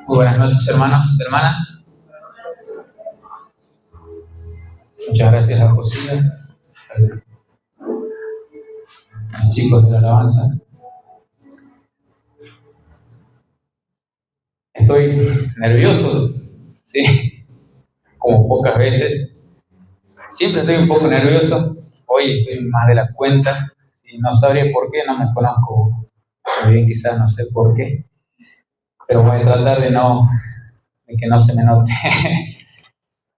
Muy buenas noches, hermanos y hermanas. Muchas gracias a José, a los chicos de la alabanza. Estoy nervioso, sí, como pocas veces. Siempre estoy un poco nervioso. Hoy estoy más de la cuenta y no sabría por qué, no me conozco muy bien, quizás no sé por qué, pero voy a tratar de que no se me note.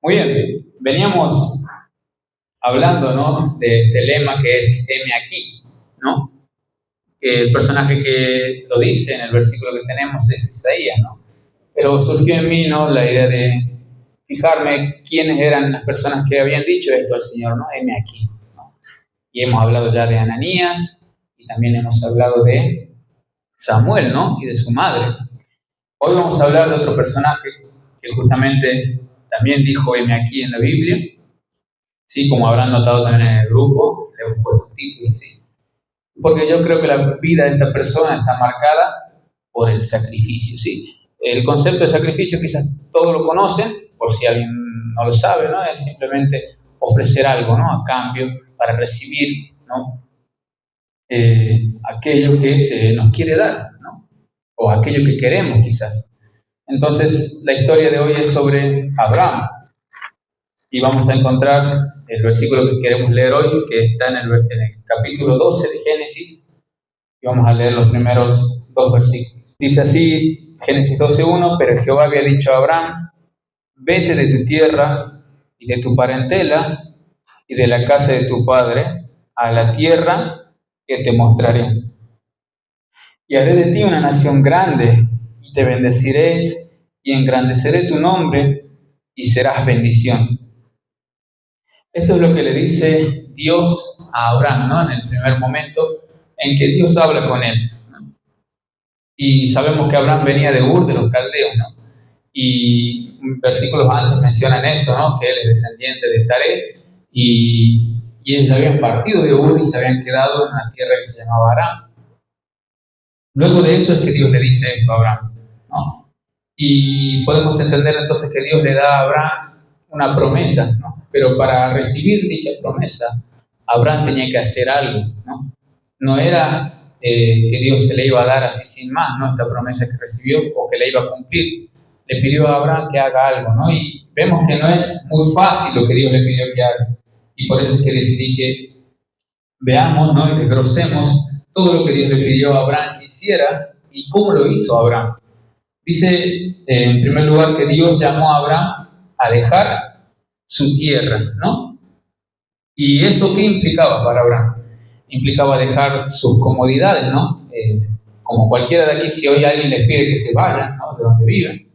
Muy bien, veníamos hablando, ¿no?, de este lema que es heme aquí, ¿no? Que el personaje que lo dice en el versículo que tenemos es Isaías, ¿no? Pero surgió en mí, ¿no?, la idea de fijarme quiénes eran las personas que habían dicho esto al Señor, ¿no? Heme aquí, ¿no? Y hemos hablado ya de Ananías y también hemos hablado de Samuel, ¿no?, y de su madre. Hoy vamos a hablar de otro personaje que justamente también dijo heme aquí en la Biblia, sí, como habrán notado también en el grupo, le hemos puesto título, sí. Porque yo creo que la vida de esta persona está marcada por el sacrificio, ¿sí? El concepto de sacrificio quizás todos lo conocen, por si alguien no lo sabe, ¿no? Es simplemente ofrecer algo, ¿no?, a cambio para recibir, ¿no?, aquello que se nos quiere dar, ¿no?, o aquello que queremos quizás. Entonces, la historia de hoy es sobre Abraham. Y vamos a encontrar el versículo que queremos leer hoy, que está en el capítulo 12 de Génesis, y vamos a leer los primeros dos versículos. Dice así, Génesis 12:1, pero Jehová había dicho a Abraham, vete de tu tierra y de tu parentela y de la casa de tu padre a la tierra que te mostraré. Y haré de ti una nación grande, y te bendeciré, y engrandeceré tu nombre, y serás bendición. Esto es lo que le dice Dios a Abraham, ¿no?, en el primer momento en que Dios habla con él, ¿no? Y sabemos que Abraham venía de Ur, de los caldeos, ¿no? Y versículos antes mencionan eso, ¿no?, que él es descendiente de Taré, y ellos habían partido de Ur y se habían quedado en una tierra que se llamaba Aram. Luego de eso es que Dios le dice esto a Abraham, ¿no? Y podemos entender entonces que Dios le da a Abraham una promesa, ¿no? Pero para recibir dicha promesa, Abraham tenía que hacer algo, ¿no? No era que Dios se le iba a dar así sin más, ¿no?, esta promesa que recibió o que le iba a cumplir. Le pidió a Abraham que haga algo, ¿no? Y vemos que no es muy fácil lo que Dios le pidió que haga. Y por eso es que decidí que veamos, ¿no?, y desglosemos todo lo que Dios le pidió a Abraham que hiciera y cómo lo hizo Abraham. Dice, en primer lugar, que Dios llamó a Abraham a dejar su tierra, ¿no? ¿Y eso qué implicaba para Abraham? Implicaba dejar sus comodidades, ¿no? Como cualquiera de aquí, si hoy alguien les pide que se vayan, ¿no?, de donde viven,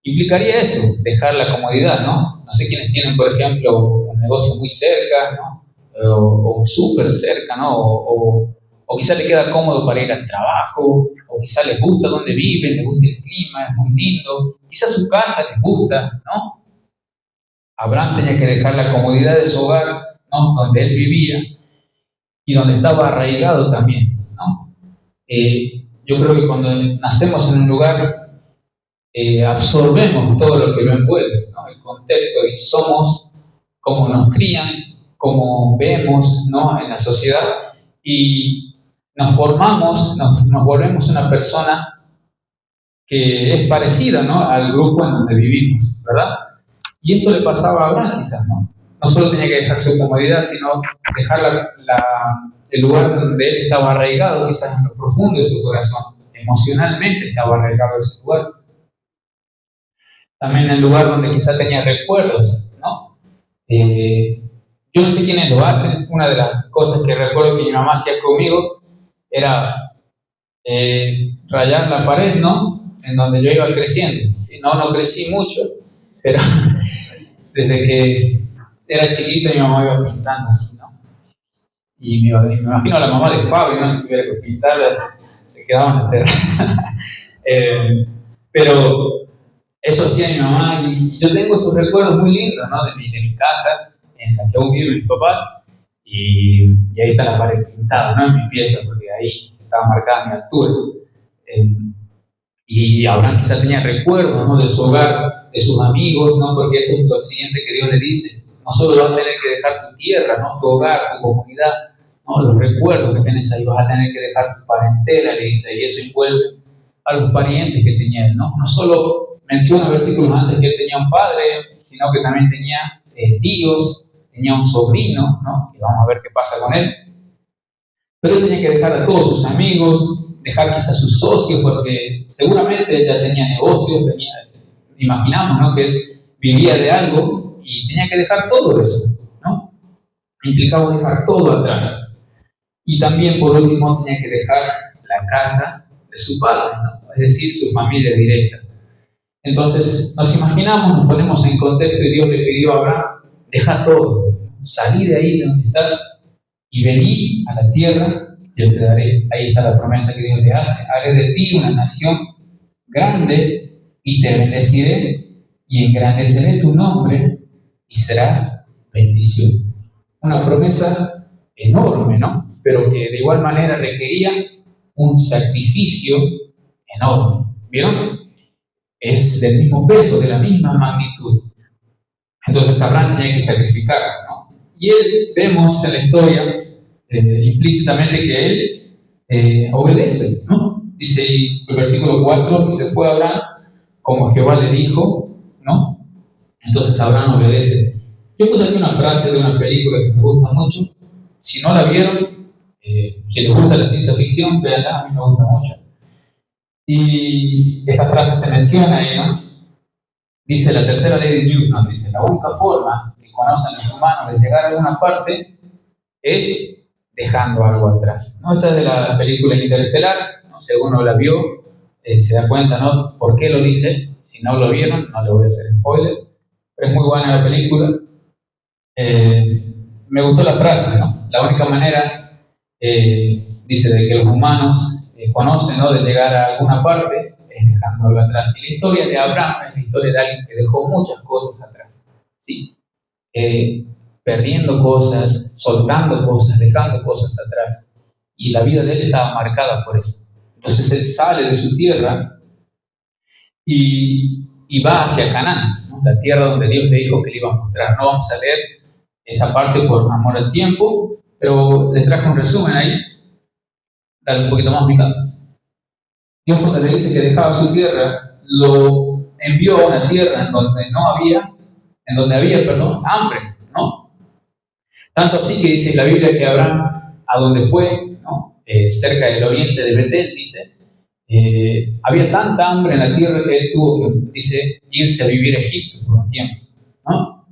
implicaría eso, dejar la comodidad, ¿no? No sé quiénes tienen, por ejemplo, un negocio muy cerca, ¿no?, o súper cerca, ¿no? O quizás le queda cómodo para ir al trabajo, o quizás les gusta donde viven, les gusta el clima, es muy lindo, quizás su casa les gusta, ¿no? Abraham tenía que dejar la comodidad de su hogar, ¿no?, donde él vivía y donde estaba arraigado también, ¿no? Yo creo que cuando nacemos en un lugar, absorbemos todo lo que lo envuelve, ¿no?, el contexto, y somos como nos crían, como vemos, ¿no?, en la sociedad, y nos formamos, nos volvemos una persona que es parecida, ¿no?, al grupo en donde vivimos, ¿verdad? Y esto le pasaba a Abraham quizás, ¿no? No solo tenía que dejar su comodidad, sino dejar el lugar donde él estaba arraigado, quizás en lo profundo de su corazón. Emocionalmente estaba arraigado ese lugar. También el lugar donde quizás tenía recuerdos, ¿no? Yo no sé quiénes lo hacen. Una de las cosas que recuerdo que mi mamá hacía conmigo era rayar la pared, ¿no?, en donde yo iba creciendo. Y no crecí mucho, pero desde que era chiquito mi mamá iba pintando así, ¿no? Y me imagino a la mamá de Fabio, no sé si tuviera que pintarlas, se quedaba en la terraza. Pero eso hacía mi mamá, y yo tengo esos recuerdos muy lindos, ¿no?, de mi casa, en la que aún viven mis papás, y ahí está la pared pintada, ¿no?, en mi pieza, porque ahí estaba marcada mi altura. Y Abraham quizá tenía recuerdos, ¿no?, de su hogar, de sus amigos, ¿no?, porque eso es lo siguiente que Dios le dice. No solo vas a tener que dejar tu tierra, ¿no?, tu hogar, tu comunidad, ¿no?, los recuerdos que tienes ahí, vas a tener que dejar tu parentela, le dice, y eso envuelve a los parientes que tenía él, ¿no? No solo menciona versículos antes que él tenía un padre, sino que también tenía tíos, tenía un sobrino, ¿no?, que vamos a ver qué pasa con él. Pero él tenía que dejar a todos sus amigos, dejar quizás a sus socios, porque seguramente él ya tenía negocios, imaginamos, ¿no?, que él vivía de algo y tenía que dejar todo eso, ¿no? Implicaba dejar todo atrás. Y también, por último, tenía que dejar la casa de su padre, ¿no?, es decir, su familia directa. Entonces, nos imaginamos, nos ponemos en contexto y Dios le pidió a Abraham, deja todo, salí de ahí de donde estás y vení a la tierra, yo te daré, ahí está la promesa que Dios le hace, haré de ti una nación grande y te bendeciré y engrandeceré tu nombre y serás bendición. Una promesa enorme, ¿no? Pero que de igual manera requería un sacrificio enorme. ¿Vieron? Es del mismo peso, de la misma magnitud. Entonces Abraham tenía que sacrificar, ¿no? Y él, vemos en la historia implícitamente que él obedece, ¿no? Dice el versículo 4, que se fue Abraham como Jehová le dijo, ¿no? Entonces Abraham obedece. Yo puse aquí una frase de una película que me gusta mucho. Si no la vieron, si les gusta la ciencia ficción, véanla, a mí me gusta mucho. Y esta frase se menciona ahí, ¿no? Dice la tercera ley de Newton, dice, la única forma que conocen los humanos de llegar a alguna parte es dejando algo atrás, ¿no? Esta es de la película Interestelar, ¿no? Si alguno la vio, se da cuenta, ¿no?, por qué lo dice. Si no lo vieron, no le voy a hacer spoiler, pero es muy buena la película. Me gustó la frase, ¿no? La única manera, dice, de que los humanos conocen, ¿no?, de llegar a alguna parte es dejándolo atrás. Y la historia de Abraham es la historia de alguien que dejó muchas cosas atrás, ¿sí? Perdiendo cosas, soltando cosas, dejando cosas atrás. Y la vida de él estaba marcada por eso. Entonces él sale de su tierra y va hacia Canaán, ¿no?, la tierra donde Dios le dijo que le iba a mostrar. No vamos a leer esa parte por amor al tiempo, pero les traje un resumen ahí. Dale un poquito más, Mica. Dios, cuando le dice que dejaba su tierra, lo envió a una tierra en donde había hambre, ¿no? Tanto así que dice la Biblia que Abraham, a donde fue, ¿no?, cerca del oriente de Betel, dice, había tanta hambre en la tierra que él tuvo que, dice, irse a vivir a Egipto por un tiempo, ¿no?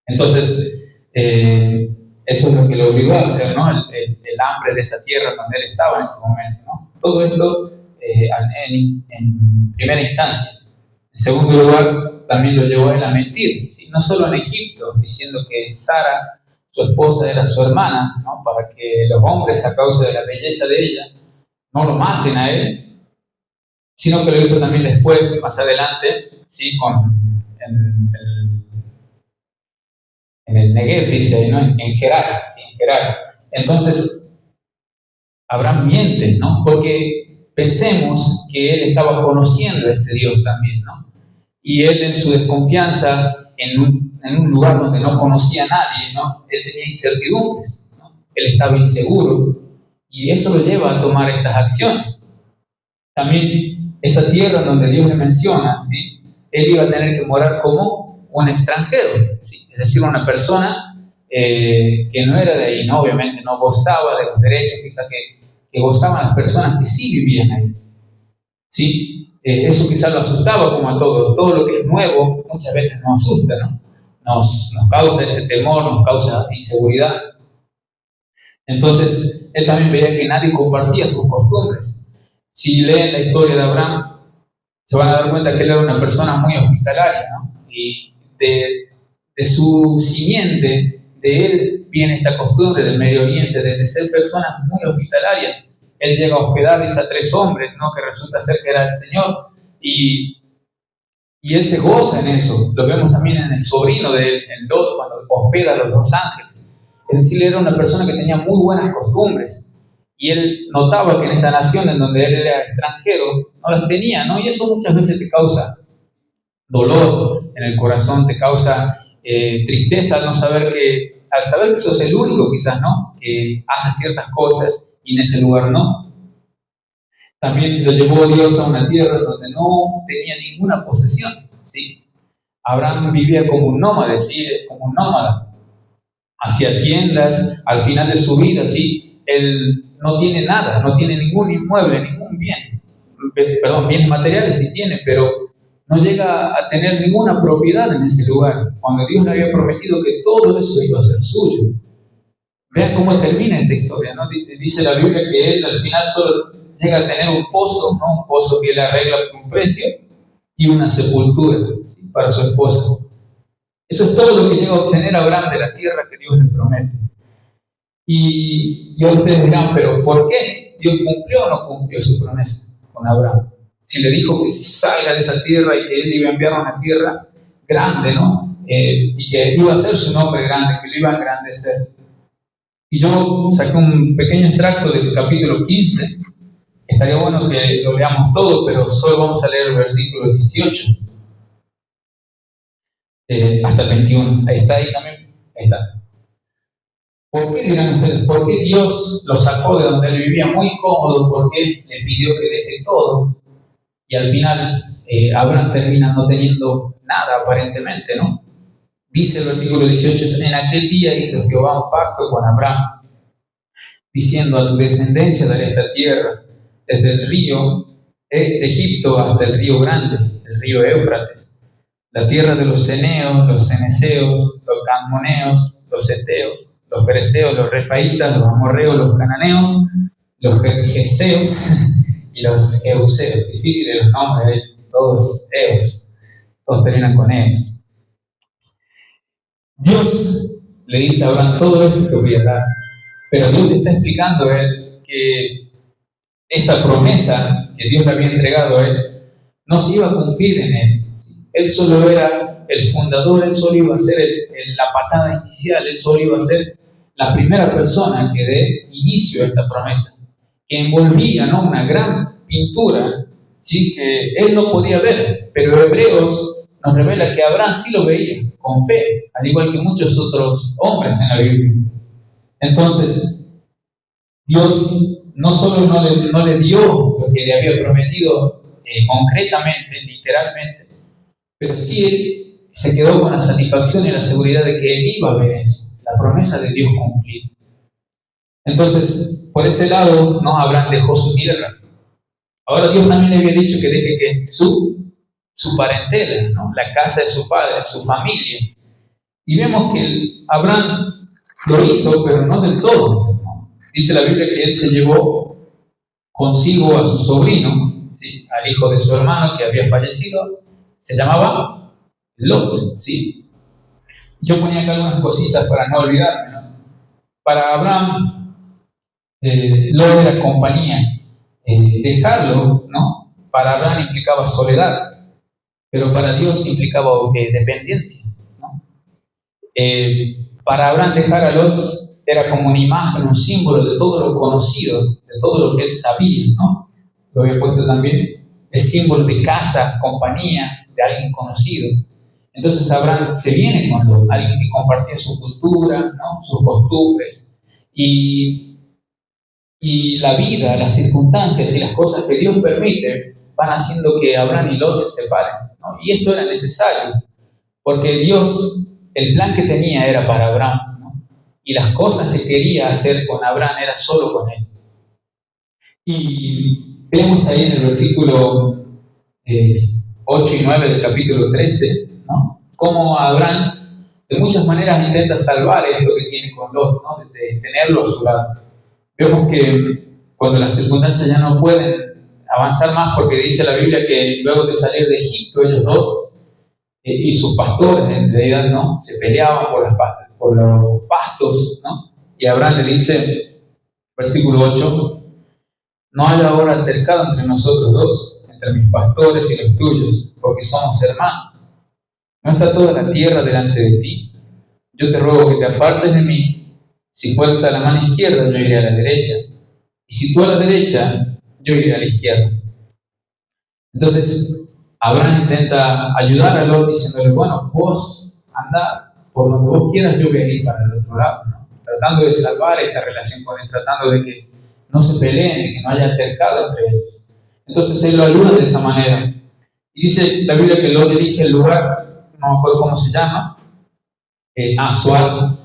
Entonces, eso es lo que lo obligó a hacer, ¿no? El hambre de esa tierra donde él estaba en ese momento, ¿no? Todo esto en primera instancia. En segundo lugar, también lo llevó a él a mentir, ¿sí? No solo en Egipto, diciendo que Sara, su esposa, era su hermana, ¿no?, para que los hombres, a causa de la belleza de ella, no lo maten a él, sino que lo hizo también después, más adelante, ¿sí?, en el Negev, dice ahí, ¿no?, en Gerar, ¿sí?, en Gerar. Entonces, Abraham miente, ¿no?, porque pensemos que él estaba conociendo a este Dios también, ¿no? Y él, en su desconfianza, en un lugar donde no conocía a nadie, ¿no?, él tenía incertidumbres, ¿no? Él estaba inseguro, y eso lo lleva a tomar estas acciones. También esa tierra donde Dios le menciona, ¿sí?, él iba a tener que morar como un extranjero, ¿sí?, es decir, una persona que no era de ahí, ¿no? Obviamente no gozaba de los derechos quizás que gozaban las personas que sí vivían ahí, ¿sí? Eso quizás lo asustaba, como a todos. Todo lo que es nuevo muchas veces nos asusta, ¿no? Nos causa ese temor, nos causa inseguridad. Entonces, él también veía que nadie compartía sus costumbres. Si leen la historia de Abraham, se van a dar cuenta que él era una persona muy hospitalaria, ¿no? Y de su simiente, de él viene esta costumbre del Medio Oriente, de ser personas muy hospitalarias. Él llega a hospedarles a 3 hombres, ¿no?, que resulta ser que era el Señor, y él se goza en eso. Lo vemos también en el sobrino de él, en Lot, cuando hospeda a los 2 ángeles. Es decir, era una persona que tenía muy buenas costumbres, y él notaba que en esta nación en donde él era extranjero no las tenía, ¿no? Y eso muchas veces te causa dolor en el corazón, te causa tristeza al saber que sos el único quizás, ¿no? Que hace ciertas cosas y en ese lugar no. También lo llevó Dios a una tierra donde no tenía ninguna posesión, ¿sí? Abraham vivía como un nómada, ¿sí? Como un nómada. Hacía tiendas al final de su vida, ¿sí? Él no tiene nada, no tiene ningún inmueble, ningún bien. Perdón, bienes materiales sí tiene, pero no llega a tener ninguna propiedad en ese lugar, cuando Dios le había prometido que todo eso iba a ser suyo. Vean cómo termina esta historia, ¿no? Dice la Biblia que él al final solo llega a tener un pozo, ¿no? Un pozo que él arregla por un precio y una sepultura, ¿sí? Para su esposa. Eso es todo lo que llega a obtener Abraham de la tierra que Dios le promete. Y ustedes dirán, pero ¿por qué Dios cumplió o no cumplió su promesa con Abraham? Si le dijo que salga de esa tierra y que él iba a enviar a una tierra grande, ¿no? Y que iba a ser su nombre grande, que lo iba a engrandecer. Y yo saqué un pequeño extracto del capítulo 15. Estaría bueno que lo leamos todo, pero solo vamos a leer el versículo 18 hasta el 21. Ahí también. Ahí está. ¿Por qué dirán ustedes? ¿Por qué Dios lo sacó de donde él vivía muy cómodo? ¿Por qué le pidió que deje todo? Y al final Abraham termina no teniendo nada aparentemente, ¿no? Dice el versículo 18, en aquel día hizo Jehová un pacto con Abraham, diciendo a tu descendencia daré esta tierra, desde el río de Egipto hasta el río grande, el río Éufrates, la tierra de los ceneos, los ceneseos, los cadmoneos, los heteos, los fereceos, los refaitas, los amorreos, los cananeos, los gergeseos y los euseos. Difíciles los nombres, todos eos, todos terminan con eos. Dios le dice a Abraham, todo esto te voy a dar, pero Dios le está explicando a él que esta promesa que Dios le había entregado a él no se iba a cumplir en él. Él solo era el fundador, él solo iba a ser la patada inicial, él solo iba a ser la primera persona que dé inicio a esta promesa, que envolvía, ¿no?, una gran pintura, ¿sí?, que él no podía ver, pero Hebreos nos revela que Abraham sí lo veía, con fe, al igual que muchos otros hombres en la Biblia. Entonces, Dios no solo no le dio lo que le había prometido concretamente, literalmente, pero sí él se quedó con la satisfacción y la seguridad de que él iba a ver eso, la promesa de Dios cumplida. Entonces, por ese lado, ¿no?, Abraham dejó su tierra. Ahora Dios también le había dicho que deje que su parentela, ¿no?, la casa de su padre, su familia. Y vemos que Abraham lo hizo, pero no del todo, ¿no? Dice la Biblia que él se llevó consigo a su sobrino, ¿sí?, al hijo de su hermano que había fallecido. Se llamaba Lot, ¿sí? Yo ponía acá algunas cositas para no olvidarme, ¿no? Para Abraham, Lot era compañía. Dejarlo, ¿no?, para Abraham implicaba soledad, pero para Dios implicaba dependencia, ¿no? Para Abraham dejar a Lot era como una imagen, un símbolo de todo lo conocido, de todo lo que él sabía, ¿no? Lo había puesto también, es símbolo de casa, compañía, de alguien conocido. Entonces Abraham se viene con alguien que compartía su cultura, ¿no?, sus costumbres, y la vida, las circunstancias y las cosas que Dios permite van haciendo que Abraham y Lot se separen, ¿no? Y esto era necesario, porque Dios, el plan que tenía era para Abraham, ¿no?, y las cosas que quería hacer con Abraham era solo con él. Y vemos ahí en el versículo 8 y 9 del capítulo 13, ¿no?, cómo Abraham de muchas maneras intenta salvar esto que tiene con Lot, ¿no?, de tenerlo a su lado. Vemos que cuando las circunstancias ya no pueden avanzar más, porque dice la Biblia que luego de salir de Egipto, ellos dos y sus pastores en realidad, ¿no?, se peleaban por los pastos, ¿no? Y Abraham le dice, versículo 8, no hay ahora altercado entre nosotros dos, entre mis pastores y los tuyos, porque somos hermanos. ¿No está toda la tierra delante de ti? Yo te ruego que te apartes de mí. Si fuerzas a la mano izquierda, yo iré a la derecha. y si tú a la derecha, yo iré a la izquierda. Entonces, Abraham intenta ayudar a Lot diciéndole, bueno, vos anda por donde vos quieras, yo voy a ir para el otro lado, ¿no? Tratando de salvar esta relación con él, tratando de que no se peleen, de que no haya altercado entre ellos. Entonces él lo ayuda de esa manera. Y dice la Biblia que Lot elige el lugar, no me acuerdo cómo se llama, Sual,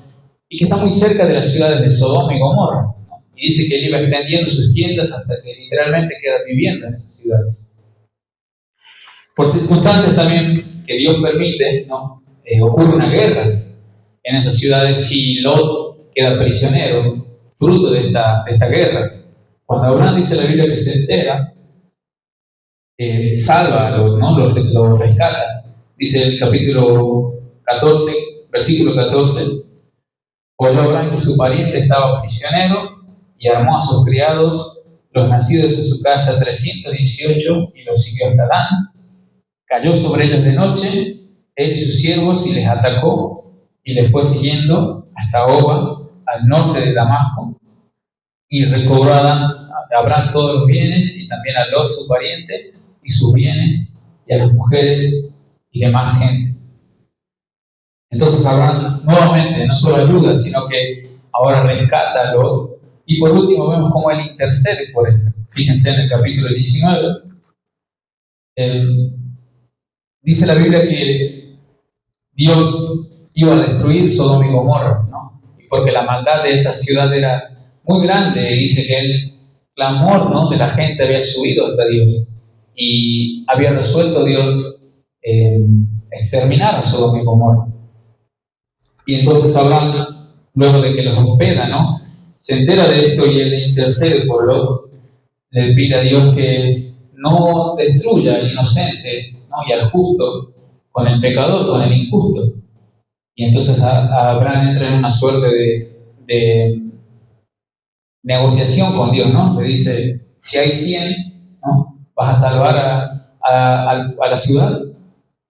y que está muy cerca de las ciudades de Sodoma y Gomorra, ¿no? Y dice que él iba extendiendo sus tiendas hasta que literalmente queda viviendo en esas ciudades. Por circunstancias también que Dios permite, ¿no? Ocurre una guerra en esas ciudades si Lot queda prisionero, fruto de esta guerra. Cuando Abraham dice la Biblia que se entera, salva a Lot, ¿no? Lo rescata. Dice el capítulo 14, versículo 14, oyó Abraham que su pariente estaba prisionero y armó a sus criados, los nacidos en su casa 318, y los siguió hasta Dan. Cayó sobre ellos de noche, él y sus siervos, y les atacó, y les fue siguiendo hasta Oba, al norte de Damasco, y recobró a Abraham todos los bienes, y también a Lot, su pariente, y sus bienes, y a las mujeres y demás gente. Entonces Abraham nuevamente no solo ayuda, sino que ahora rescata a Lot, y por último vemos cómo él intercede por él. Fíjense en el capítulo 19. Dice la Biblia que Dios iba a destruir Sodoma y Gomorra, ¿no? Y porque la maldad de esa ciudad era muy grande, y dice que el clamor, ¿no?, de la gente había subido hasta Dios, y había resuelto Dios exterminar a Sodoma y Gomorra. Y entonces Abraham, luego de que los hospeda, ¿no?, se entera de esto y él intercede por Lot, le pide a Dios que no destruya al inocente, ¿no?, y al justo con el pecador, con el injusto. Y entonces Abraham entra en una suerte de negociación con Dios, ¿no? Le dice, si hay 100, ¿no?, ¿vas a salvar a la ciudad?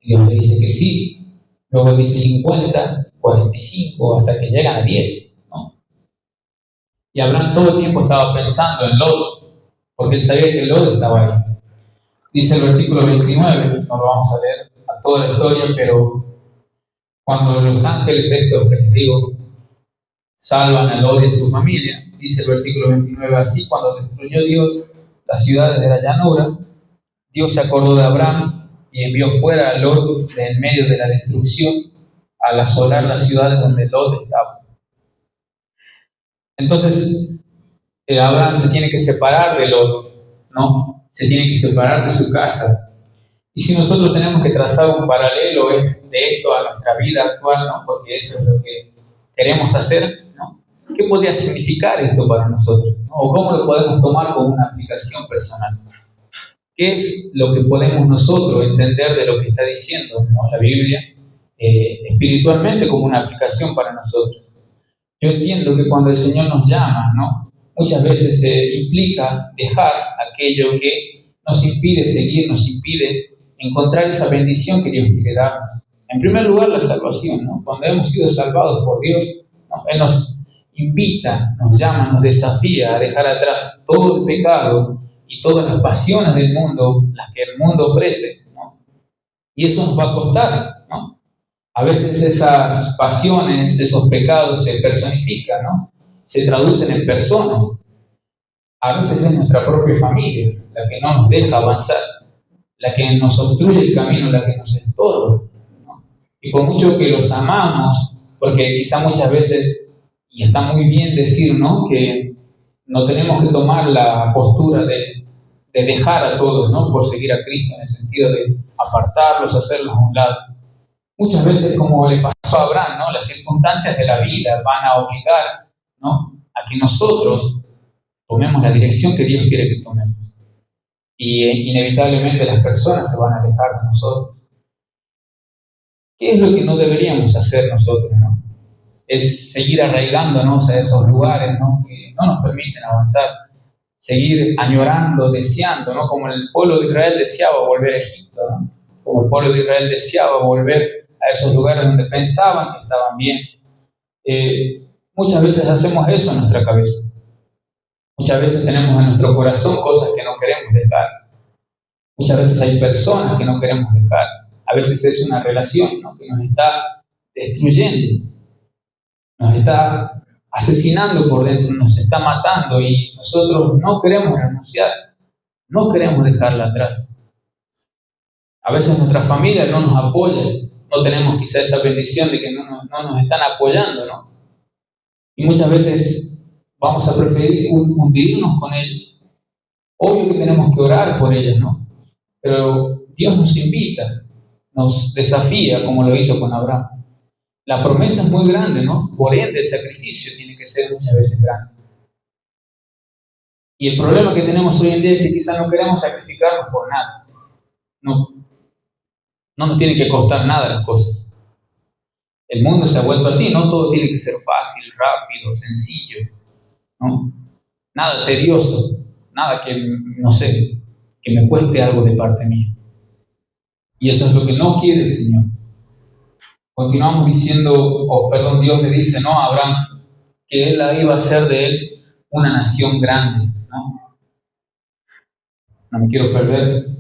Y Dios le dice que sí. Luego dice 50, 45, hasta que llegan a 10, ¿no? Y Abraham todo el tiempo estaba pensando en Lot, porque él sabía que Lot estaba ahí. Dice el versículo 29, no lo vamos a leer a toda la historia, pero cuando los ángeles estos que les digo salvan a Lot y a su familia, dice el versículo 29, así cuando destruyó Dios las ciudades de la llanura, Dios se acordó de Abraham y envió fuera a Lot de en medio de la destrucción al asolar las ciudades donde Lot estaba. Entonces, Abraham se tiene que separar de Lot, ¿no? Se tiene que separar de su casa. Y si nosotros tenemos que trazar un paralelo de esto a nuestra vida actual, ¿no?, porque eso es lo que queremos hacer, ¿no?, ¿qué podría significar esto para nosotros, ¿no? O cómo lo podemos tomar como una aplicación personal? ¿Qué es lo que podemos nosotros entender de lo que está diciendo, ¿no?, la Biblia espiritualmente como una aplicación para nosotros? Yo entiendo que cuando el Señor nos llama, ¿no?, muchas veces implica dejar aquello que nos impide seguir, nos impide encontrar esa bendición que Dios quiere darnos. En primer lugar, la salvación, ¿no? Cuando hemos sido salvados por Dios, ¿no?, Él nos invita, nos llama, nos desafía a dejar atrás todo el pecado y todas las pasiones del mundo, las que el mundo ofrece, ¿no? Y eso nos va a costar, ¿no? A veces esas pasiones, esos pecados se personifican, ¿no?, se traducen en personas. A veces es nuestra propia familia la que no nos deja avanzar, la que nos obstruye el camino, la que nos estorba, ¿no? Y por mucho que los amamos, porque quizá muchas veces, y está muy bien decir, ¿no?, que no tenemos que tomar la postura de dejar a todos, ¿no?, por seguir a Cristo, en el sentido de apartarlos, hacerlos a un lado. Muchas veces, como le pasó a Abraham, ¿no?, las circunstancias de la vida van a obligar, ¿no?, a que nosotros tomemos la dirección que Dios quiere que tomemos. Y inevitablemente las personas se van a alejar de nosotros. ¿Qué es lo que no deberíamos hacer nosotros, ¿no? Es seguir arraigándonos a esos lugares, ¿no?, que no nos permiten avanzar. Seguir añorando, deseando, ¿no?, como el pueblo de Israel deseaba volver a Egipto, ¿no?, como el pueblo de Israel deseaba volver a esos lugares donde pensaban que estaban bien. Muchas veces hacemos eso en nuestra cabeza. Muchas veces tenemos en nuestro corazón cosas que no queremos dejar. Muchas veces hay personas que no queremos dejar. A veces es una relación, ¿no?, que nos está destruyendo, nos está asesinando por dentro, nos está matando y nosotros no queremos renunciar, no queremos dejarla atrás. A veces nuestra familia no nos apoya, no tenemos quizá esa bendición de que no nos están apoyando, ¿no? Y muchas veces vamos a preferir hundirnos con ellos. Obvio que tenemos que orar por ellos, ¿no? Pero Dios nos invita, nos desafía como lo hizo con Abraham. La promesa es muy grande, ¿no? Por ende, el sacrificio tiene que ser muchas veces grande. Y el problema que tenemos hoy en día es que quizás no queremos sacrificarnos por nada. No nos tiene que costar nada las cosas. El mundo se ha vuelto así, no todo tiene que ser fácil, rápido, sencillo, ¿no? Nada tedioso, nada que, no sé, que me cueste algo de parte mía. Y eso es lo que no quiere el Señor. Continuamos diciendo, Dios le dice, ¿no?, a Abraham, que Él iba a hacer de él una nación grande, ¿no? No me quiero perder.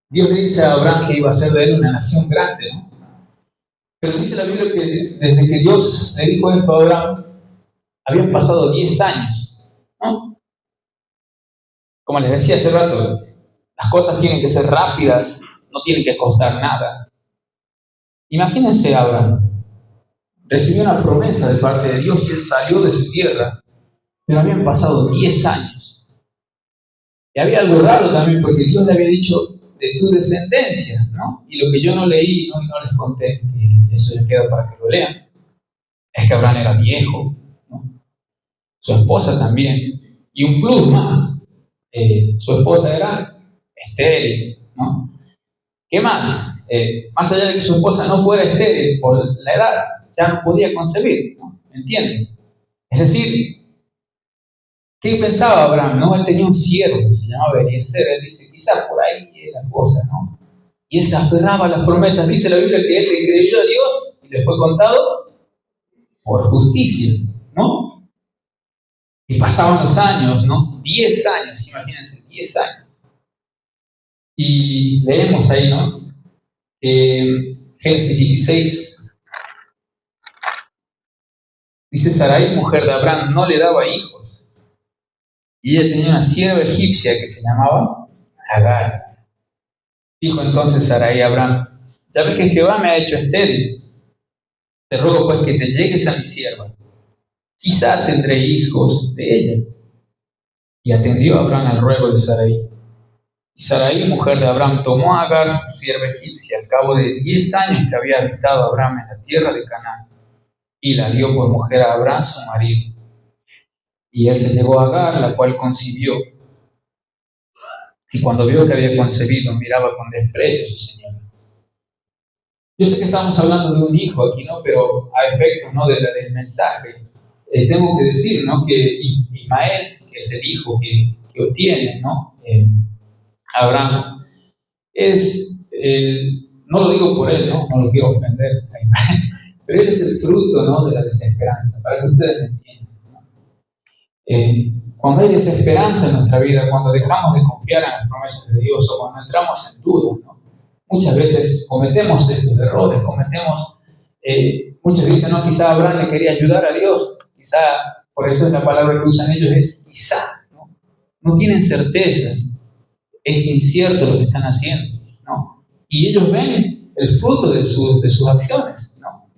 Dios le dice a Abraham que iba a hacer de él una nación grande, ¿no? Pero dice la Biblia que desde que Dios le dijo esto a Abraham, habían pasado 10 años, ¿no? Como les decía hace rato, las cosas tienen que ser rápidas, no tienen que costar nada. Imagínense a Abraham. Recibió una promesa de parte de Dios y él salió de su tierra, pero habían pasado 10 años. Y había algo raro también, porque Dios le había dicho de tu descendencia, ¿no? Y lo que yo no leí, ¿no?, y no les conté, y eso ya queda para que lo lean, es que Abraham era viejo, ¿no? Su esposa también. Y un plus más, su esposa era estéril, ¿no? ¿Qué más? Más allá de que su esposa no fuera estéril por la edad, ya no podía concebir, ¿no? ¿Entienden? Es decir, ¿qué pensaba Abraham? ¿No? Él tenía un siervo que se llamaba Eliezer. Él dice, quizás por ahí es la cosa, ¿no? Y él se aferraba a las promesas. Dice la Biblia que él le creyó a Dios y le fue contado por justicia, ¿no? Y pasaban los años, ¿no? 10 años, imagínense, 10 años. Y leemos ahí, ¿no? Génesis 16. Dice, Sarai, mujer de Abraham, no le daba hijos. Y ella tenía una sierva egipcia que se llamaba Agar. Dijo entonces Sarai a Abraham, ya ves que Jehová me ha hecho estéril. Te ruego pues que te llegues a mi sierva. Quizá tendré hijos de ella. Y atendió Abraham al ruego de Sarai. Y Sarai, mujer de Abraham, tomó a Agar, su sierva egipcia, al cabo de 10 años que había habitado Abraham en la tierra de Canaán, y la dio por mujer a Abraham, su marido. Y él se llegó a Agar, la cual concibió. Y cuando vio que había concebido, miraba con desprecio a su señora. Yo sé que estamos hablando de un hijo aquí, ¿no? Pero a efectos, ¿no?, del mensaje, tengo que decir, ¿no?, que Ismael, que es el hijo que obtiene, ¿no?, Abraham, no lo digo por él, ¿no?, no lo quiero ofender a Ismael, pero él es el fruto, ¿no?, de la desesperanza, para que ustedes me entiendan, ¿no? Cuando hay desesperanza en nuestra vida, cuando dejamos de confiar en las promesas de Dios o cuando entramos en dudas, ¿no?, muchas veces cometemos estos errores, muchos dicen, no, quizá Abraham le quería ayudar a Dios, quizá, por eso es la palabra que usan ellos, es quizá, ¿no? No tienen certezas, es incierto lo que están haciendo, ¿no? Y ellos ven el fruto de sus acciones, ¿no?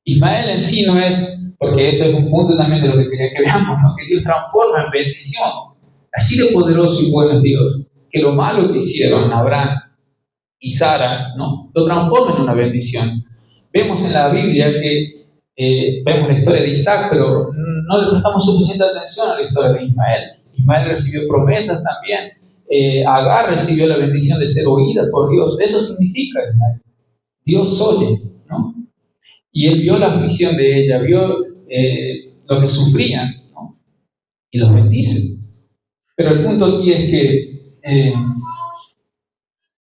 Ismael en sí no es, porque eso es un punto también de lo que quería que veamos, ¿no?, que Dios transforma en bendición. Así de poderoso y bueno es Dios, que lo malo que hicieron Abraham y Sara, ¿no?, lo transforma en una bendición. Vemos en la Biblia que vemos la historia de Isaac, pero no le prestamos suficiente atención a la historia de Ismael. Ismael recibió promesas también. Agar recibió la bendición de ser oída por Dios. Eso significa Ismael. Dios oye, ¿no? Y él vio la aflicción de ella, vio lo que sufrían, ¿no?, y los bendice. Pero el punto aquí es que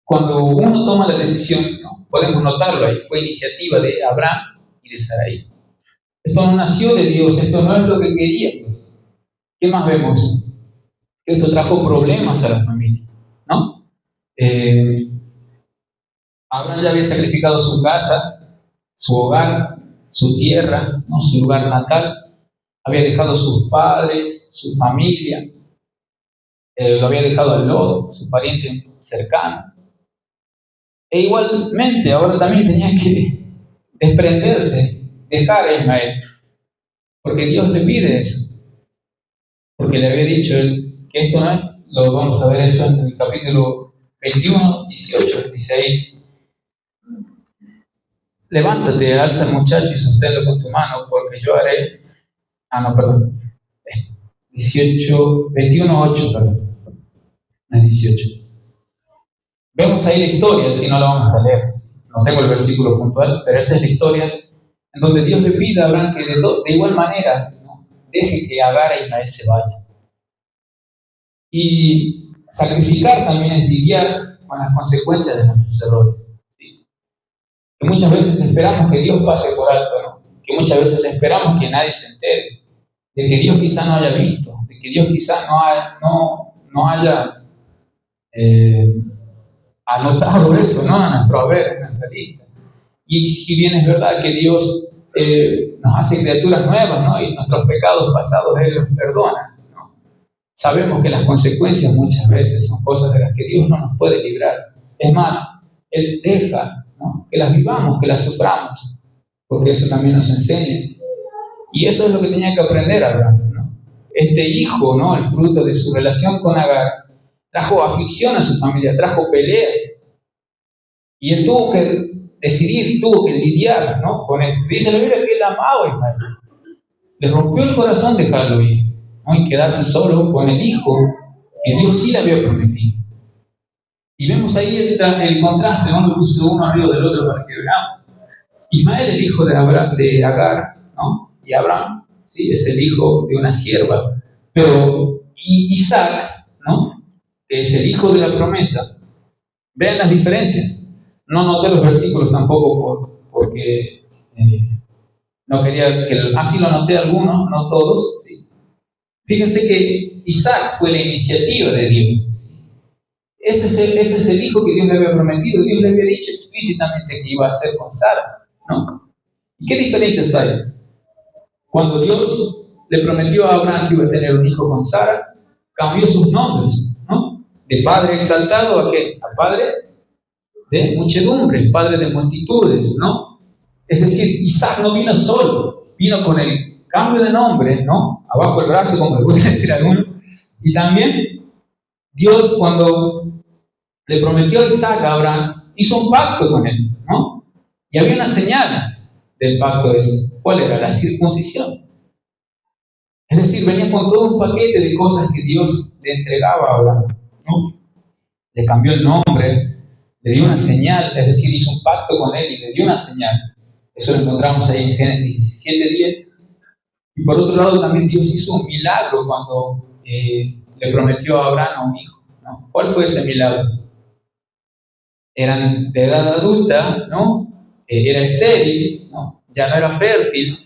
cuando uno toma la decisión, ¿no?, podemos notarlo ahí, fue iniciativa de Abraham y de Sarai. Esto no nació de Dios, esto no es lo que quería Dios. ¿Qué más vemos? Que esto trajo problemas a la familia, ¿no? Abraham ya había sacrificado su casa, su hogar, su tierra, ¿no? Su lugar natal. Había dejado sus padres, su familia. Lo había dejado a Lot, su pariente cercano. E igualmente ahora también tenía que desprenderse, dejar a Ismael, porque Dios le pide eso, porque le había dicho él que esto no es, lo vamos a ver eso en el capítulo 21, 18, dice ahí: levántate, alza al muchacho y sosténlo con tu mano, porque yo haré, no, perdón, 21, 8, perdón, no es 18. Vemos ahí la historia, si no la vamos a leer, no tengo el versículo puntual, pero esa es la historia en donde Dios le pide a Abraham que de igual manera, ¿no?, deje que Agar e Ismael se vayan. Y sacrificar también es lidiar con las consecuencias de nuestros errores. ¿Sí? Que muchas veces esperamos que Dios pase por alto, ¿no? Que muchas veces esperamos que nadie se entere, de que Dios quizá no haya visto, de que Dios quizá no haya anotado eso, ¿no?, a nuestro haber, en nuestra lista. Y si bien es verdad que Dios nos hace criaturas nuevas, ¿no?, y nuestros pecados pasados Él los perdona, ¿no?, sabemos que las consecuencias muchas veces son cosas de las que Dios no nos puede librar. Es más, Él deja, ¿no?, que las vivamos, que las suframos, porque eso también nos enseña. Y eso es lo que tenía que aprender Abraham, ¿no? Este hijo, ¿no?, el fruto de su relación con Agar, trajo aflicción a su familia, trajo peleas. Y él tuvo que decidir, tuvo que lidiar, ¿no?, con esto. Dice la Biblia que él amaba a Ismael. Le rompió el corazón dejarlo ir, ¿no?, y quedarse solo con el hijo que Dios sí le había prometido. Y vemos ahí el contraste, ¿no? Lo puse uno arriba del otro para que veamos. Ismael, el hijo de Agar, ¿no?, y Abraham, ¿sí?, es el hijo de una sierva. Pero Isaac, ¿no?, que es el hijo de la promesa. Vean las diferencias. No noté los versículos tampoco porque no quería que... Así lo noté algunos, no todos, ¿sí? Fíjense que Isaac fue la iniciativa de Dios. Ese es el hijo que Dios le había prometido. Dios le había dicho explícitamente que iba a ser con Sara, ¿no? ¿Y qué diferencias hay? Cuando Dios le prometió a Abraham que iba a tener un hijo con Sara, cambió sus nombres, ¿no? De padre exaltado a ¿qué? A padre de muchedumbre, padre de multitudes, ¿no? Es decir, Isaac no vino solo, vino con el cambio de nombre, ¿no?, abajo el brazo, como le gusta decir a alguno. Y también Dios, cuando le prometió a Isaac a Abraham, hizo un pacto con él, ¿no? Y había una señal del pacto ese. ¿Cuál era? La circuncisión. Es decir, venía con todo un paquete de cosas que Dios le entregaba a Abraham, ¿no? Le cambió el nombre, le dio una señal, es decir, hizo un pacto con él y le dio una señal. Eso lo encontramos ahí en Génesis 17:10. Y por otro lado, también Dios hizo un milagro cuando le prometió a Abraham un hijo, ¿no? ¿Cuál fue ese milagro? Eran de edad adulta, ¿no? Era estéril, ¿no? Ya no era fértil.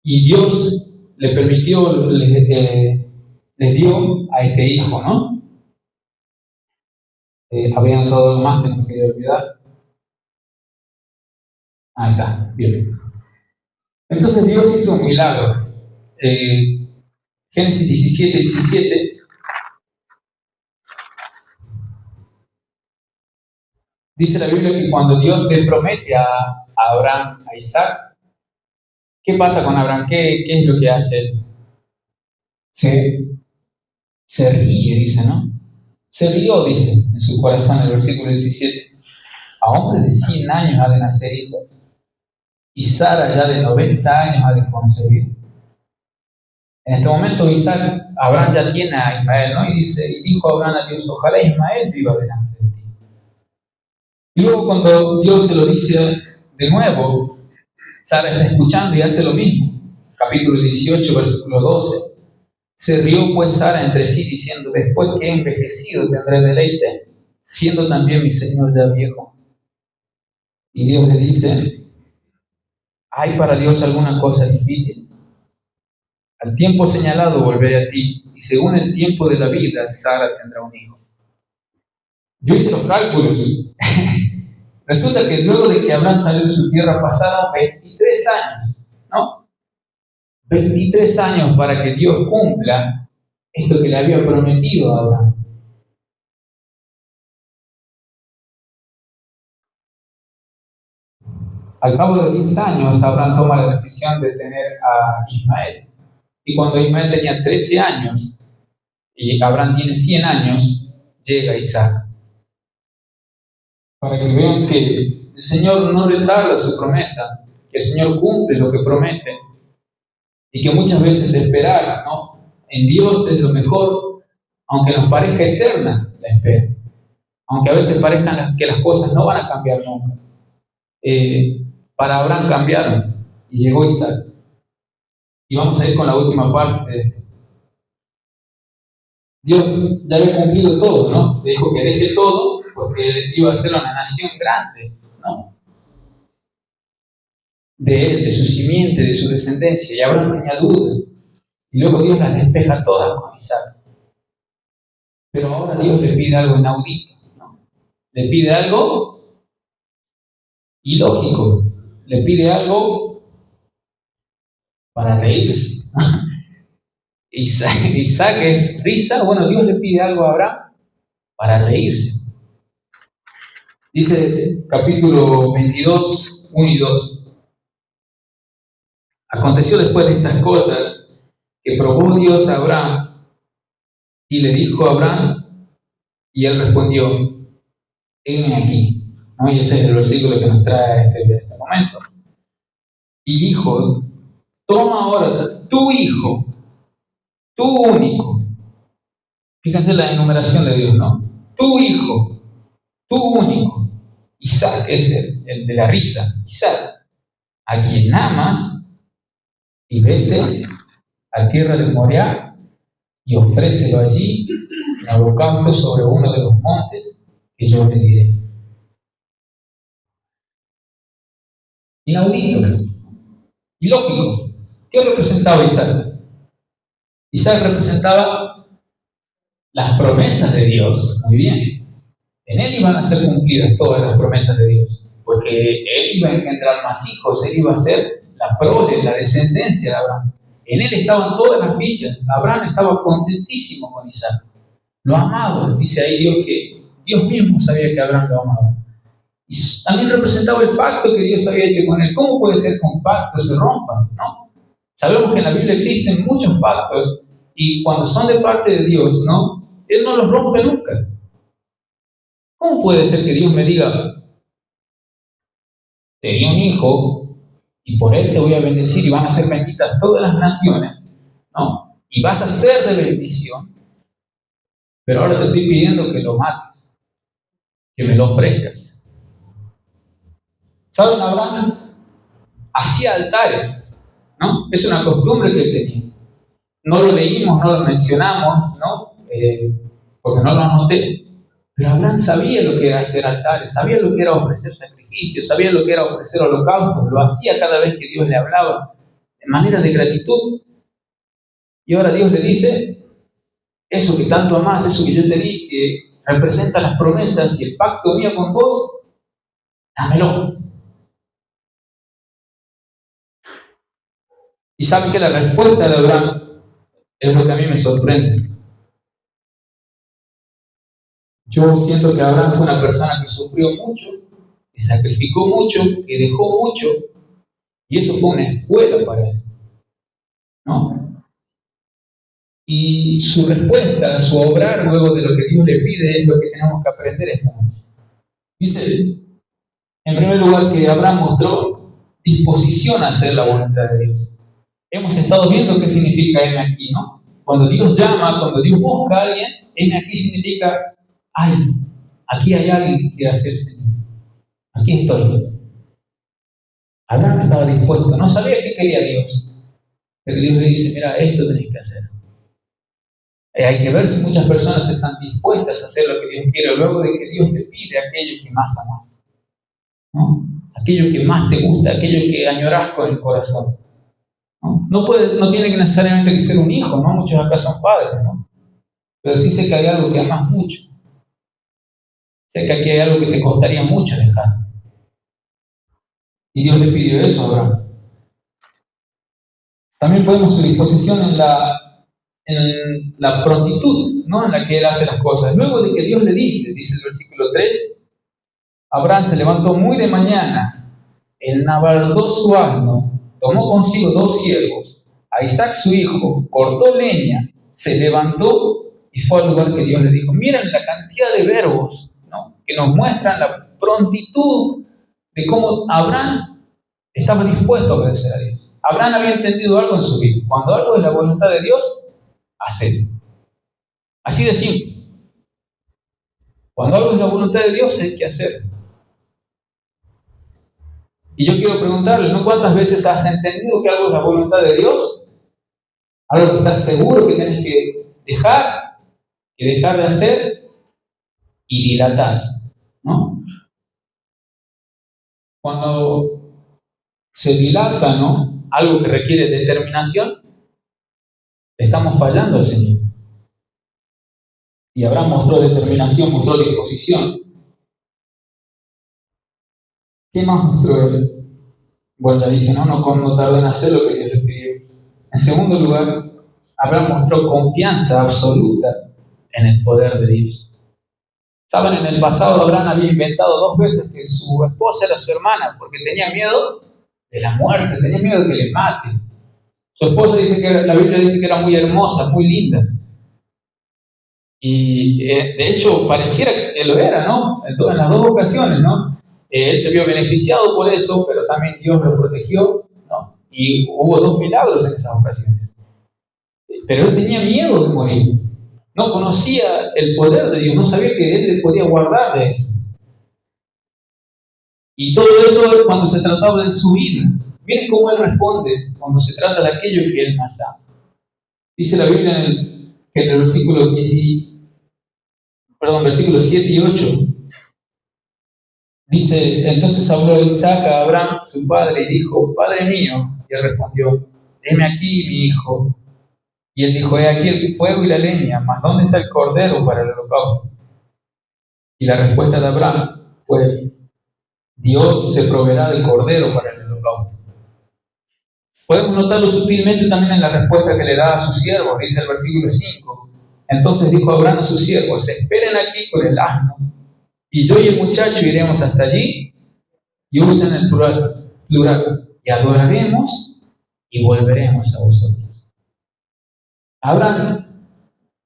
Y Dios le permitió, les dio a este hijo, ¿no? Había todo lo más que no me quería olvidar. Ahí está, bien. Entonces Dios hizo un milagro. Génesis 17:17. Dice la Biblia que cuando Dios le promete a Abraham, a Isaac, ¿qué pasa con Abraham? ¿Qué es lo que hace él? Se ríe, dice, ¿no? Se rió, dice, en su corazón, en el versículo 17. A hombres de 100 años ha de nacer hijos, y Sara ya de 90 años ha de concebir. En este momento Abraham ya tiene a Ismael, ¿no? Y dijo Abraham a Dios: ojalá Ismael viva delante de ti. Y luego cuando Dios se lo dice de nuevo, Sara está escuchando y hace lo mismo. Capítulo 18, versículo 12. Se rió pues Sara entre sí diciendo: después que he envejecido tendré deleite, siendo también mi Señor ya viejo. Y Dios le dice: ¿hay para Dios alguna cosa difícil? Al tiempo señalado volveré a ti, y según el tiempo de la vida, Sara tendrá un hijo. Yo hice los cálculos. Resulta que luego de que Abraham salió de su tierra pasaron 23 años, ¿no? 23 años para que Dios cumpla esto que le había prometido a Abraham. Al cabo de 10 años, Abraham toma la decisión de tener a Ismael. Y cuando Ismael tenía 13 años y Abraham tiene 100 años, llega Isaac. Para que vean que el Señor no retarda su promesa, que el Señor cumple lo que promete. Y que muchas veces esperar, ¿no?, en Dios es lo mejor, aunque nos parezca eterna la espera. Aunque a veces parezcan que las cosas no van a cambiar nunca. Para Abraham cambiaron y llegó Isaac. Y vamos a ir con la última parte de esto. Dios ya había cumplido todo, ¿no? Le dijo que deje todo porque iba a ser una nación grande, ¿no? De él, de su simiente, de su descendencia. Y Abraham tenía dudas. Y luego Dios las despeja todas con Isaac. Pero ahora Dios le pide algo inaudito, ¿no? Le pide algo ilógico. Le pide algo para reírse. Isaac es risa. Bueno, Dios le pide algo a Abraham para reírse. Dice capítulo 22, 1 y 2. Aconteció después de estas cosas que probó Dios a Abraham y le dijo a Abraham, y él respondió, heme aquí. ¿No? Y ese es el versículo que nos trae este momento. Y dijo, toma ahora tu hijo, tu único. Fíjense la enumeración de Dios, ¿no? Tu hijo, tu único. Isaac es el de la risa. Isaac, a quien amas, y vete a tierra de Moriah y ofrécelo allí en holocausto sobre uno de los montes que yo le diré. Inaudito, ilógico. ¿Qué representaba Isaac? Isaac representaba las promesas de Dios. Muy bien. En él iban a ser cumplidas todas las promesas de Dios, porque él iba a engendrar más hijos, él iba a ser la prole, la descendencia de Abraham. En él estaban todas las fichas. Abraham estaba contentísimo con Isaac. Lo amaba. Dice ahí Dios que Dios mismo sabía que Abraham lo amaba. Y también representaba el pacto que Dios había hecho con él. ¿Cómo puede ser que un pacto se rompa? ¿No? Sabemos que en la Biblia existen muchos pactos y cuando son de parte de Dios, ¿no?, Él no los rompe nunca. ¿Cómo puede ser que Dios me diga, te di un hijo y por él te voy a bendecir y van a ser benditas todas las naciones, ¿no?, y vas a ser de bendición, pero ahora te estoy pidiendo que lo mates, que me lo ofrezcas? ¿Saben? Abraham hacía altares, ¿no? Es una costumbre que él tenía. No lo leímos, no lo mencionamos, ¿no? Porque no lo anoté. Pero Abraham sabía lo que era hacer altares, sabía lo que era ofrecer sacrificios, sabía lo que era ofrecer holocaustos. Lo hacía cada vez que Dios le hablaba, de manera de gratitud. Y ahora Dios le dice, eso que tanto amás, eso que yo te di, que representa las promesas y el pacto mío con vos, dámelo. Y saben que la respuesta de Abraham es lo que a mí me sorprende. Yo siento que Abraham fue una persona que sufrió mucho, que sacrificó mucho, que dejó mucho, y eso fue una escuela para él, ¿no? Y su respuesta, su obrar luego de lo que Dios le pide es lo que tenemos que aprender esta noche. Dice, en primer lugar, que Abraham mostró disposición a hacer la voluntad de Dios. Hemos estado viendo qué significa heme aquí, ¿no? Cuando Dios llama, cuando Dios busca a alguien, heme aquí significa, ay, aquí hay alguien que quiere hacer el Señor. Aquí estoy. Abraham estaba dispuesto, no sabía qué quería Dios, pero Dios le dice, mira, esto tenéis que hacer. Hay que ver si muchas personas están dispuestas a hacer lo que Dios quiere, luego de que Dios te pide aquello que más amas, ¿no? aquello que más te gusta, aquello que añoras con el corazón. No tiene que necesariamente que ser un hijo, ¿no? Muchos acá son padres, ¿no? Pero sí sé que hay algo que amas mucho. Sé que aquí hay algo que te costaría mucho dejar. Y Dios le pidió eso a Abraham. También podemos su disposición en la prontitud, ¿no? En la que él hace las cosas. Luego de que Dios le dice el versículo 3, Abraham se levantó muy de mañana, enabardó su asno, tomó consigo 2 siervos, a Isaac su hijo, cortó leña, se levantó y fue al lugar que Dios le dijo. Miren la cantidad de verbos, ¿no?, que nos muestran la prontitud de cómo Abraham estaba dispuesto a obedecer a Dios. Abraham había entendido algo en su vida. Cuando algo es la voluntad de Dios, hacedlo. Así de simple. Cuando algo es la voluntad de Dios, hay que hacerlo. Y yo quiero preguntarle, ¿no? ¿Cuántas veces has entendido que algo es la voluntad de Dios? Algo que estás seguro que tienes que dejar de hacer, y dilatás, ¿no? Cuando se dilata, ¿no?, algo que requiere determinación, estamos fallando al Señor. Y Abraham mostró determinación, mostró disposición. ¿Qué más mostró él? Bueno, ya dije, no tardó en hacer lo que Dios le pidió. En segundo lugar, Abraham mostró confianza absoluta en el poder de Dios. Saben, en el pasado Abraham había inventado 2 veces que su esposa era su hermana, porque tenía miedo de la muerte, tenía miedo de que le maten. Su esposa la Biblia dice que era muy hermosa, muy linda. Y de hecho pareciera que lo era, ¿no? En las 2 ocasiones, ¿no? Él se vio beneficiado por eso, pero también Dios lo protegió, ¿no? Y hubo 2 milagros en esas ocasiones. Pero él tenía miedo de morir. No conocía el poder de Dios, no sabía que Él le podía guardar de eso. Y todo eso cuando se trataba de su vida. Miren cómo Él responde cuando se trata de aquello que Él más ama. Dice la Biblia en el versículo 7 y 8. Dice, entonces habló Isaac a Abraham, su padre, y dijo, Padre mío. Y él respondió, heme aquí, mi hijo. Y él dijo, he aquí el fuego y la leña, mas ¿dónde está el cordero para el holocausto? Y la respuesta de Abraham fue, Dios se proveerá del cordero para el holocausto. Podemos notarlo sutilmente también en la respuesta que le da a sus siervos, dice el versículo 5. Entonces dijo Abraham a sus siervos, esperen aquí con el asno, y yo y el muchacho iremos hasta allí, y usen el plural, y adoraremos y volveremos a vosotros. Abraham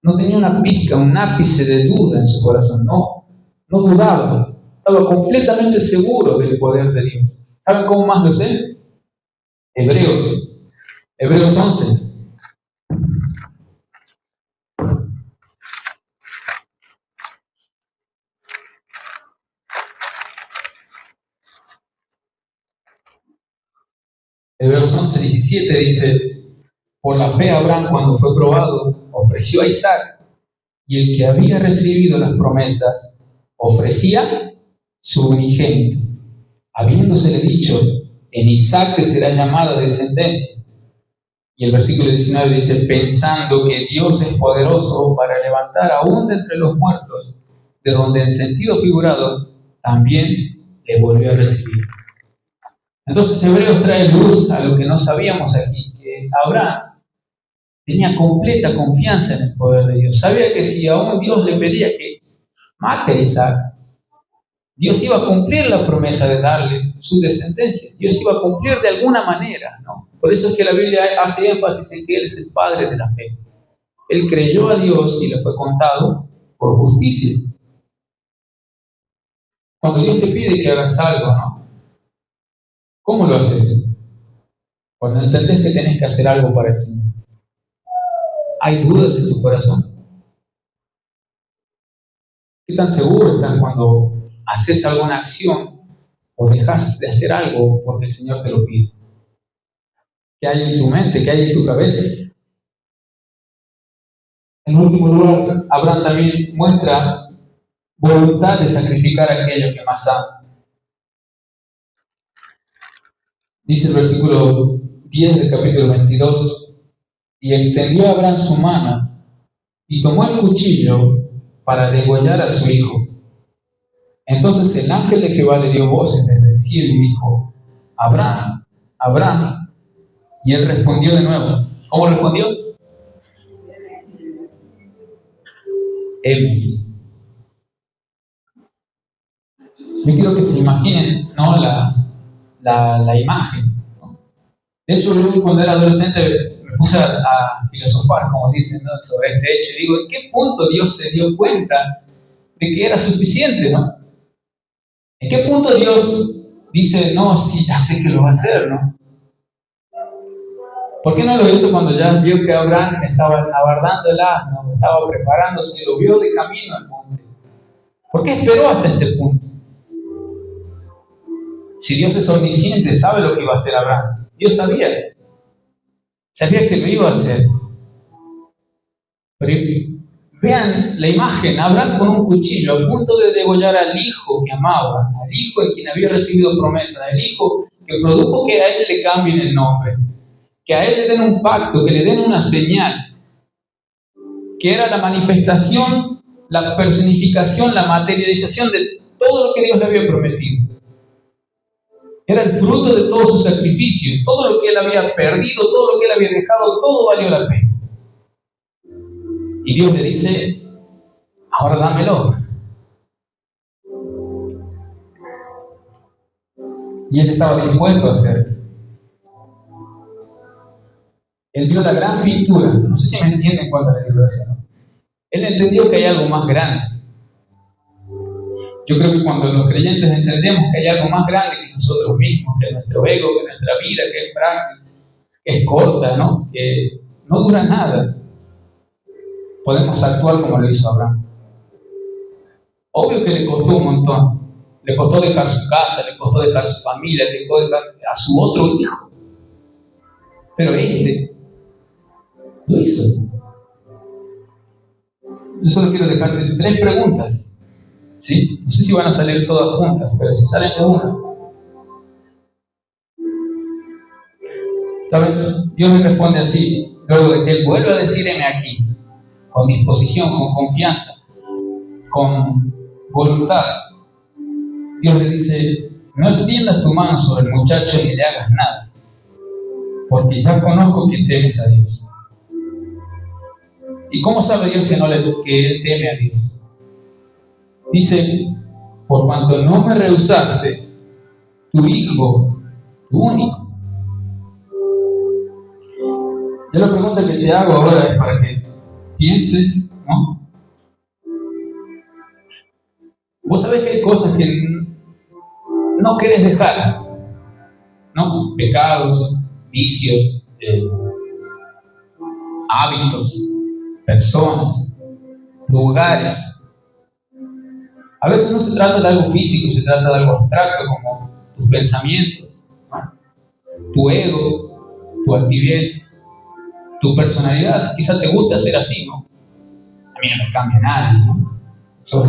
no tenía una pizca, un ápice de duda en su corazón, no dudaba, estaba completamente seguro del poder de Dios. ¿Saben cómo más lo sé? Hebreos 11. Hebreos 11, 17 dice, por la fe Abraham cuando fue probado, ofreció a Isaac, y el que había recibido las promesas, ofrecía su unigénito, habiéndosele dicho, en Isaac te será llamada descendencia. Y el versículo 19 dice, pensando que Dios es poderoso para levantar aún de entre los muertos, de donde en sentido figurado también le volvió a recibir. Entonces Hebreos trae luz a lo que no sabíamos aquí, que Abraham tenía completa confianza en el poder de Dios. Sabía que si aún Dios le pedía que mate a Isaac, Dios iba a cumplir la promesa de darle su descendencia. Dios iba a cumplir de alguna manera, ¿no? Por eso es que la Biblia hace énfasis en que Él es el Padre de la fe. Él creyó a Dios y le fue contado por justicia. Cuando Dios te pide que hagas algo, ¿no? ¿Cómo lo haces? Cuando entendés que tenés que hacer algo para el Señor. ¿Hay dudas en tu corazón? ¿Qué tan seguro estás cuando haces alguna acción o dejas de hacer algo porque el Señor te lo pide? ¿Qué hay en tu mente? ¿Qué hay en tu cabeza? En último lugar, Abraham también muestra voluntad de sacrificar aquello que más ama. Dice el versículo 10 del capítulo 22, y extendió Abraham su mano y tomó el cuchillo para degollar a su hijo. Entonces el ángel de Jehová le dio voces desde el cielo y dijo: Abraham, Abraham. Y él respondió de nuevo. ¿Cómo respondió? Heme. Yo quiero que se imaginen, ¿no?, la imagen, ¿no? De hecho, yo cuando era adolescente me puse a filosofar, como dicen, ¿no?, sobre este hecho. Y digo, ¿en qué punto Dios se dio cuenta de que era suficiente, ¿no? ¿En qué punto Dios dice, no, sí, ya sé que lo va a hacer, ¿no? ¿Por qué no lo hizo cuando ya vio que Abraham estaba abardando el asno, estaba preparándose, lo vio de camino al monte? ¿Por qué esperó hasta este punto? Si Dios es omnisciente, sabe lo que iba a hacer Abraham. Dios sabía que lo iba a hacer. Pero vean la imagen, Abraham con un cuchillo a punto de degollar al hijo que amaba, al hijo en quien había recibido promesa, al hijo que produjo que a él le cambien el nombre, que a él le den un pacto, que le den una señal, que era la manifestación, la personificación, la materialización de todo lo que Dios le había prometido. Era el fruto de todo su sacrificio, todo lo que él había perdido, todo lo que él había dejado, todo valió la pena. Y Dios le dice, ahora dámelo. Y él estaba dispuesto a hacerlo. Él vio la gran pintura. No sé si me entienden cuando le digo eso, ¿no? Él entendió que hay algo más grande. Yo creo que cuando los creyentes entendemos que hay algo más grande que nosotros mismos, que nuestro ego, que nuestra vida, que es frágil, que es corta, ¿no?, que no dura nada, podemos actuar como lo hizo Abraham. Obvio que le costó un montón. Le costó dejar su casa, le costó dejar su familia, le costó dejar a su otro hijo. Pero este lo hizo. Yo solo quiero dejarte 3 preguntas. ¿Sí? No sé si van a salir todas juntas, pero si salen de una. ¿Saben? Dios me responde así, luego de que Él vuelve a decir, heme aquí, con disposición, con confianza, con voluntad. Dios le dice, no extiendas tu mano sobre el muchacho ni le hagas nada, porque ya conozco que temes a Dios. ¿Y cómo sabe Dios que Él teme a Dios? Dice, por cuanto no me rehusaste tu hijo, tu único. Yo la pregunta que te hago ahora es para que pienses, ¿no? Vos sabés que hay cosas que no querés dejar, ¿no? Pecados, vicios, hábitos, personas, lugares. A veces no se trata de algo físico, se trata de algo abstracto como tus pensamientos, ¿no?, tu ego, tu altivez, tu personalidad. Quizás te gusta ser así, ¿no? A mí no me cambia nadie, ¿no? Sos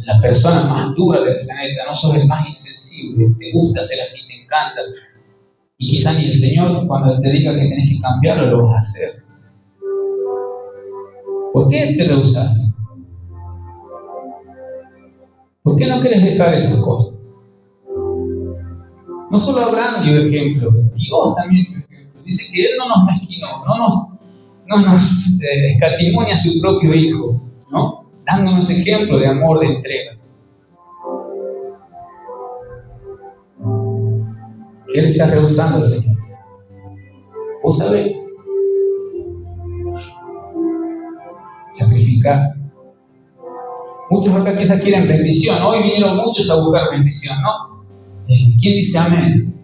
la persona más dura del planeta, no sos el más insensible, te gusta ser así, te encanta. Y quizás ni el Señor, cuando te diga que tenés que cambiarlo, lo vas a hacer. ¿Por qué te rehusás? ¿Por qué no quieres dejar esas cosas? No solo Abraham dio ejemplo, Dios también dio ejemplo. Dice que Él no nos mezquinó, no nos escatimó ni a su propio Hijo, ¿no?, dándonos ejemplo de amor, de entrega. ¿Qué le está rehusando al Señor? ¿Vos sabés? Sacrificar. Muchos acá quizás quieren bendición. Hoy vinieron muchos a buscar bendición, ¿no? ¿Quién dice amén?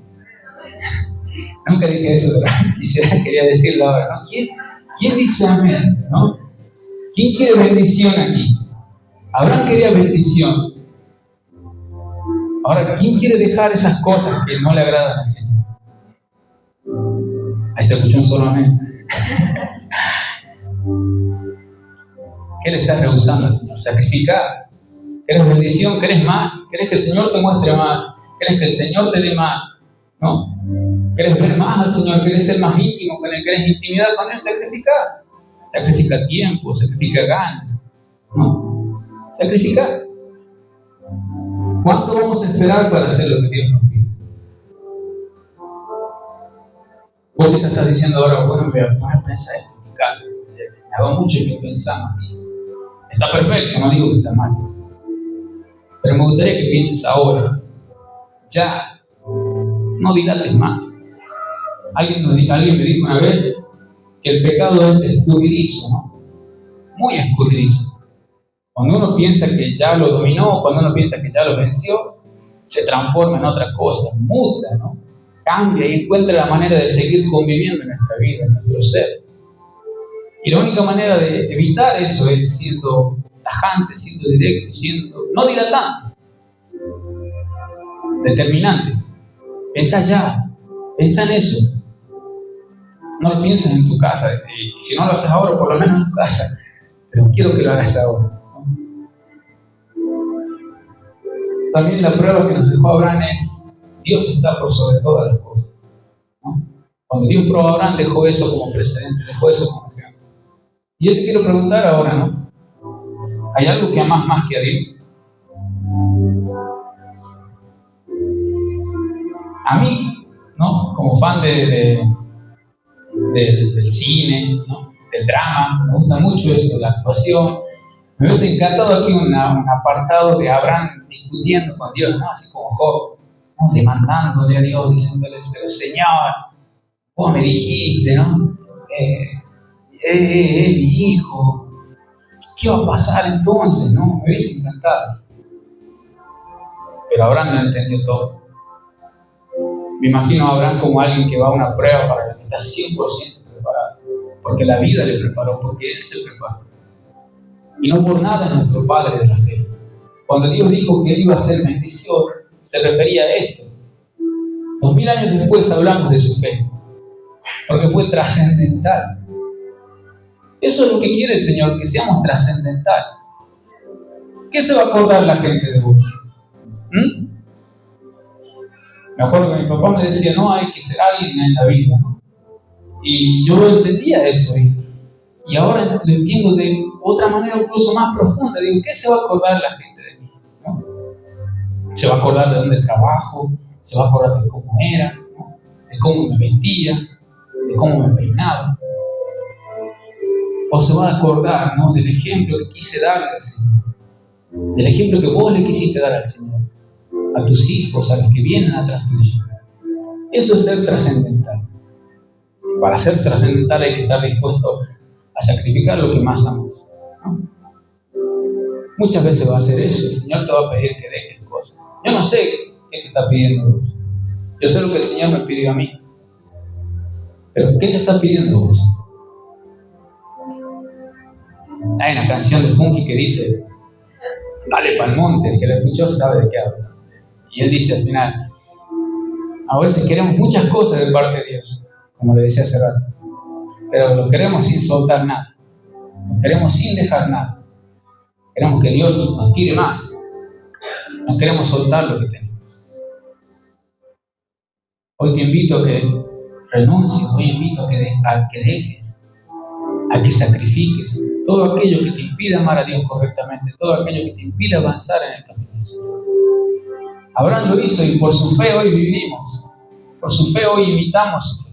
Nunca dije eso, pero quería decirlo ahora, ¿no? ¿Quién dice amén? ¿No? ¿Quién quiere bendición aquí? Abraham quería bendición. Ahora, ¿quién quiere dejar esas cosas que no le agradan al Señor? Ahí se escuchó un solo amén. ¿Qué le estás rehusando al Señor? Sacrificar. ¿Querés bendición? ¿Querés más? ¿Querés que el Señor te muestre más? ¿Querés que el Señor te dé más? No. ¿Querés ver más al Señor? ¿Querés ser más íntimo con Él? ¿Querés intimidad con Él? Sacrifica. Sacrifica tiempo, sacrifica ganas. ¿No? Sacrifica. ¿Cuánto vamos a esperar para hacer lo que Dios nos pide? Vos quizás estás diciendo ahora, bueno, voy a poner a pensar esto en mi casa. Me hago mucho que pensar, Matías. Está perfecto, no digo que está mal. Pero me gustaría que pienses ahora. Ya, no dilates más. Alguien me dijo una vez que el pecado es escurridizo, ¿no? Muy escurridizo. Cuando uno piensa que ya lo dominó, cuando uno piensa que ya lo venció, se transforma en otra cosa, muta, ¿no? Cambia y encuentra la manera de seguir conviviendo en nuestra vida, en nuestro ser. Y la única manera de evitar eso es siendo tajante, siendo directo, siendo no dilatante, determinante. Pensá ya, pensá en eso. No lo pienses en tu casa, y si no lo haces ahora, por lo menos en tu casa. Pero quiero que lo hagas ahora. También la prueba que nos dejó Abraham es: Dios está por sobre todas las cosas, ¿no? Cuando Dios probó a Abraham, dejó eso como precedente, dejó eso como ejemplo. Y yo te quiero preguntar ahora, ¿no? ¿Hay algo que amas más que a Dios? A mí, ¿no? Como fan del cine, ¿no? Del drama, me gusta mucho eso, la actuación. Me hubiese encantado aquí un apartado de Abraham discutiendo con Dios, ¿no? Así como Job, ¿no? Demandándole a Dios, diciéndole: pero Señor, vos me dijiste, ¿no? Mi hijo, ¿qué va a pasar entonces? ¿No? Me hubiese encantado. Pero Abraham no entendió todo. Me imagino a Abraham como alguien que va a una prueba para la que está 100% preparado, porque la vida le preparó, porque él se preparó. Y no por nada es nuestro Padre de la fe. Cuando Dios dijo que Él iba a ser bendición, se refería a esto. 2000 años después hablamos de su fe, porque fue trascendental. Eso es lo que quiere el Señor, que seamos trascendentales. ¿Qué se va a acordar la gente de vos? Me acuerdo que mi papá me decía: no, hay que ser alguien en la vida, ¿no? Y yo entendía eso, y ahora lo entiendo de otra manera incluso más profunda. Digo, ¿qué se va a acordar la gente de mí? ¿No? Se va a acordar de dónde trabajo, se va a acordar de cómo era, ¿no? De cómo me vestía, de cómo me peinaba. O se va a acordar, ¿no? Del ejemplo que quise darle al Señor, del ejemplo que vos le quisiste dar al Señor, a tus hijos, a los que vienen atrás tuyo. Eso es ser trascendental. Para ser trascendental hay que estar dispuesto a sacrificar lo que más amas, ¿no? Muchas veces va a hacer eso. El Señor te va a pedir que dejes cosas. Yo no sé qué te está pidiendo vos. Yo sé lo que el Señor me pidió a mí. Pero ¿qué te está pidiendo vos? Hay una canción de Funky que dice: dale pa'l monte. El que la escuchó sabe de qué habla. Y él dice al final: a veces queremos muchas cosas de parte de Dios, como le decía hace rato, pero lo queremos sin soltar nada, lo queremos sin dejar nada. Queremos que Dios nos tire más, no queremos soltar lo que tenemos. Hoy te invito a que renuncies, hoy invito a que dejes, a que sacrifiques todo aquello que te impida amar a Dios correctamente, todo aquello que te impida avanzar en el camino del Señor. Abraham lo hizo y por su fe hoy vivimos, por su fe hoy imitamos su fe.